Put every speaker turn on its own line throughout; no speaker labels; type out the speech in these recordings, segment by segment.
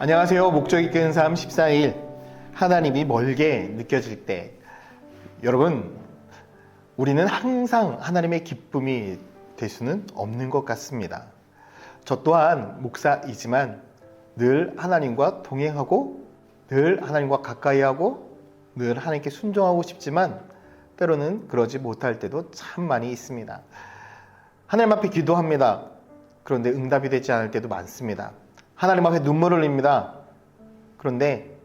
안녕하세요. 목적 이끄는 삶 14일. 하나님이 멀게 느껴질 때, 여러분, 우리는 항상 하나님의 기쁨이 될 수는 없는 것 같습니다. 저 또한 목사이지만 늘 하나님과 동행하고 늘 하나님과 가까이 하고 늘 하나님께 순종하고 싶지만 때로는 그러지 못할 때도 참 많이 있습니다. 하나님 앞에 기도합니다. 그런데 응답이 되지 않을 때도 많습니다. 하나님 앞에 눈물을 흘립니다. 그런데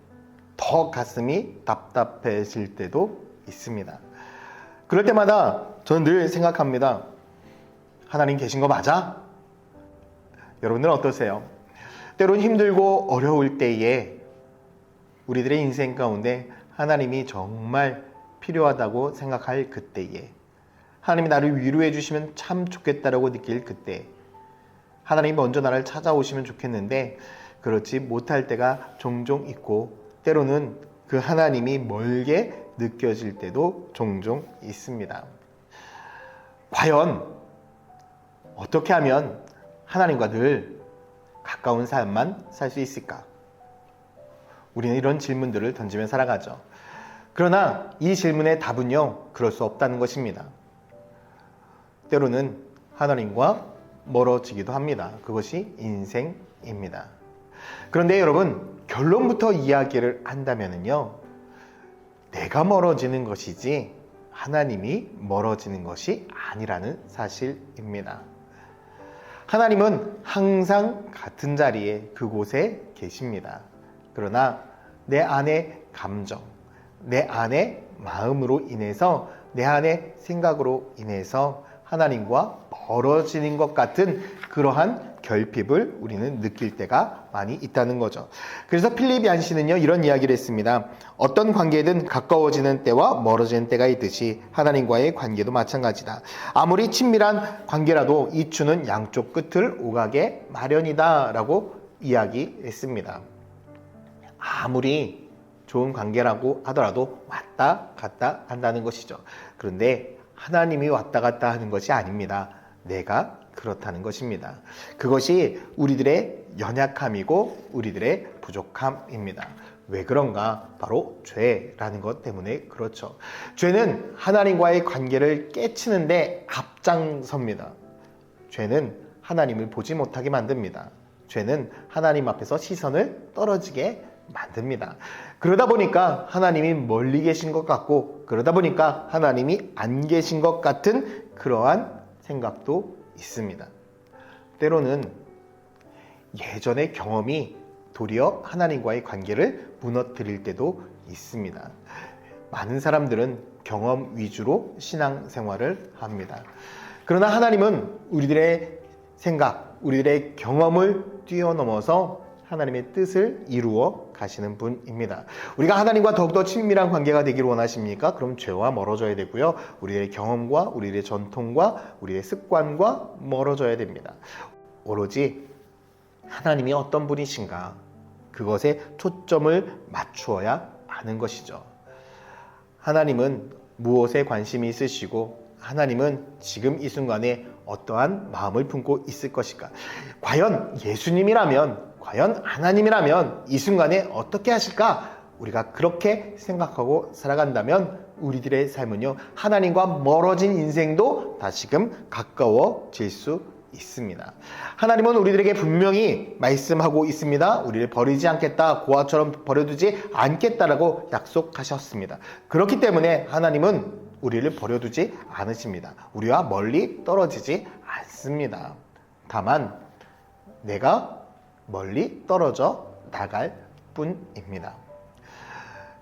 더 가슴이 답답해질 때도 있습니다. 그럴 때마다 저는 늘 생각합니다. 하나님 계신 거 맞아? 여러분들은 어떠세요? 때론 힘들고 어려울 때에 우리들의 인생 가운데 하나님이 정말 필요하다고 생각할 그때에, 하나님이 나를 위로해 주시면 참 좋겠다라고 느낄 그때, 하나님이 먼저 나를 찾아오시면 좋겠는데 그렇지 못할 때가 종종 있고, 때로는 그 하나님이 멀게 느껴질 때도 종종 있습니다. 과연 어떻게 하면 하나님과 늘 가까운 삶만 살 수 있을까? 우리는 이런 질문들을 던지며 살아가죠. 그러나 이 질문의 답은요, 그럴 수 없다는 것입니다. 때로는 하나님과 멀어지기도 합니다. 그것이 인생입니다. 그런데 여러분, 결론부터 이야기를 한다면요, 내가 멀어지는 것이지 하나님이 멀어지는 것이 아니라는 사실입니다. 하나님은 항상 같은 자리에 그곳에 계십니다. 그러나 내 안의 감정, 내 안의 마음으로 인해서, 내 안의 생각으로 인해서 하나님과 멀어지는 것 같은 그러한 결핍을 우리는 느낄 때가 많이 있다는 거죠. 그래서 필립 얀시는요, 이런 이야기를 했습니다. 어떤 관계든 가까워지는 때와 멀어지는 때가 있듯이 하나님과의 관계도 마찬가지다. 아무리 친밀한 관계라도 이추는 양쪽 끝을 오가게 마련이다 라고 이야기했습니다. 아무리 좋은 관계라고 하더라도 왔다 갔다 한다는 것이죠. 그런데 하나님이 왔다 갔다 하는 것이 아닙니다. 내가 그렇다는 것입니다. 그것이 우리들의 연약함이고 우리들의 부족함입니다. 왜 그런가? 바로 죄라는 것 때문에 그렇죠. 죄는 하나님과의 관계를 깨치는데 앞장섭니다. 죄는 하나님을 보지 못하게 만듭니다. 죄는 하나님 앞에서 시선을 떨어지게 만듭니다. 그러다 보니까 하나님이 멀리 계신 것 같고, 그러다 보니까 하나님이 안 계신 것 같은 그러한 생각도 있습니다. 때로는 예전의 경험이 도리어 하나님과의 관계를 무너뜨릴 때도 있습니다. 많은 사람들은 경험 위주로 신앙생활을 합니다. 그러나 하나님은 우리들의 생각, 우리들의 경험을 뛰어넘어서 하나님의 뜻을 이루어 가시는 분입니다. 우리가 하나님과 더욱더 친밀한 관계가 되기를 원하십니까? 그럼 죄와 멀어져야 되고요. 우리의 경험과 우리의 전통과 우리의 습관과 멀어져야 됩니다. 오로지 하나님이 어떤 분이신가, 그것에 초점을 맞추어야 하는 것이죠. 하나님은 무엇에 관심이 있으시고, 하나님은 지금 이 순간에 어떠한 마음을 품고 있을 것일까? 과연 예수님이라면, 과연 하나님이라면 이 순간에 어떻게 하실까? 우리가 그렇게 생각하고 살아간다면 우리들의 삶은요, 하나님과 멀어진 인생도 다시금 가까워질 수 있습니다. 하나님은 우리들에게 분명히 말씀하고 있습니다. 우리를 버리지 않겠다, 고아처럼 버려두지 않겠다라고 약속하셨습니다. 그렇기 때문에 하나님은 우리를 버려두지 않으십니다. 우리와 멀리 떨어지지 않습니다. 다만 내가 멀리 떨어져 나갈 뿐입니다.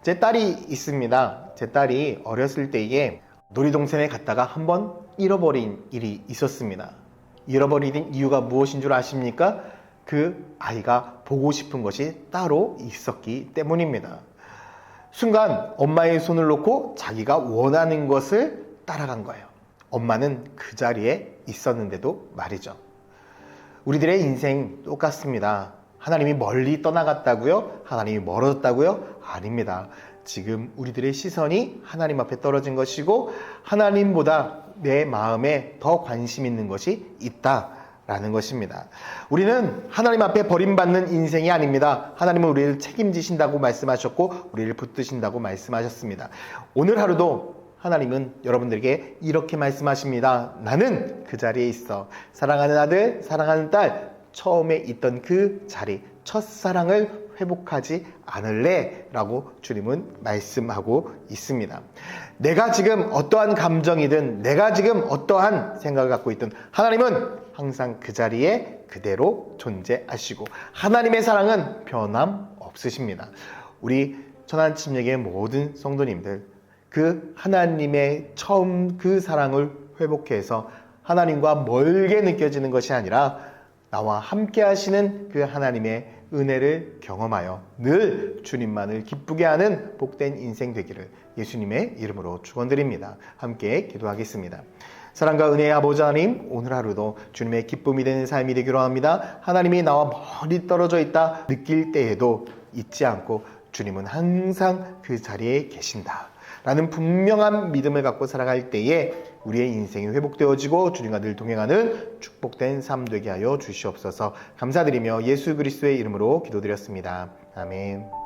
제 딸이 있습니다. 제 딸이 어렸을 때에 놀이동산에 갔다가 한번 잃어버린 일이 있었습니다. 잃어버린 이유가 무엇인 줄 아십니까? 그 아이가 보고 싶은 것이 따로 있었기 때문입니다. 순간 엄마의 손을 놓고 자기가 원하는 것을 따라간 거예요. 엄마는 그 자리에 있었는데도 말이죠. 우리들의 인생 똑같습니다. 하나님이 멀리 떠나갔다고요? 하나님이 멀어졌다고요? 아닙니다. 지금 우리들의 시선이 하나님 앞에 떨어진 것이고, 하나님보다 내 마음에 더 관심 있는 것이 있다 라는 것입니다. 우리는 하나님 앞에 버림받는 인생이 아닙니다. 하나님은 우리를 책임지신다고 말씀하셨고 우리를 붙드신다고 말씀하셨습니다. 오늘 하루도 하나님은 여러분들에게 이렇게 말씀하십니다. 나는 그 자리에 있어. 사랑하는 아들, 사랑하는 딸, 처음에 있던 그 자리, 첫사랑을 회복하지 않을래? 라고 주님은 말씀하고 있습니다. 내가 지금 어떠한 감정이든 내가 지금 어떠한 생각을 갖고 있든 하나님은 항상 그 자리에 그대로 존재하시고 하나님의 사랑은 변함없으십니다. 우리 천안침례교회 모든 성도님들 그 하나님의 처음 그 사랑을 회복해서 하나님과 멀게 느껴지는 것이 아니라 나와 함께 하시는 그 하나님의 은혜를 경험하여 늘 주님만을 기쁘게 하는 복된 인생 되기를 예수님의 이름으로 축원드립니다. 함께 기도하겠습니다. 사랑과 은혜의 아버지 하나님, 오늘 하루도 주님의 기쁨이 되는 삶이 되기로 합니다. 하나님이 나와 멀리 떨어져 있다 느낄 때에도 잊지 않고 주님은 항상 그 자리에 계신다 라는 분명한 믿음을 갖고 살아갈 때에 우리의 인생이 회복되어지고 주님과 늘 동행하는 축복된 삶 되게 하여 주시옵소서. 감사드리며 예수 그리스도의 이름으로 기도드렸습니다. 아멘.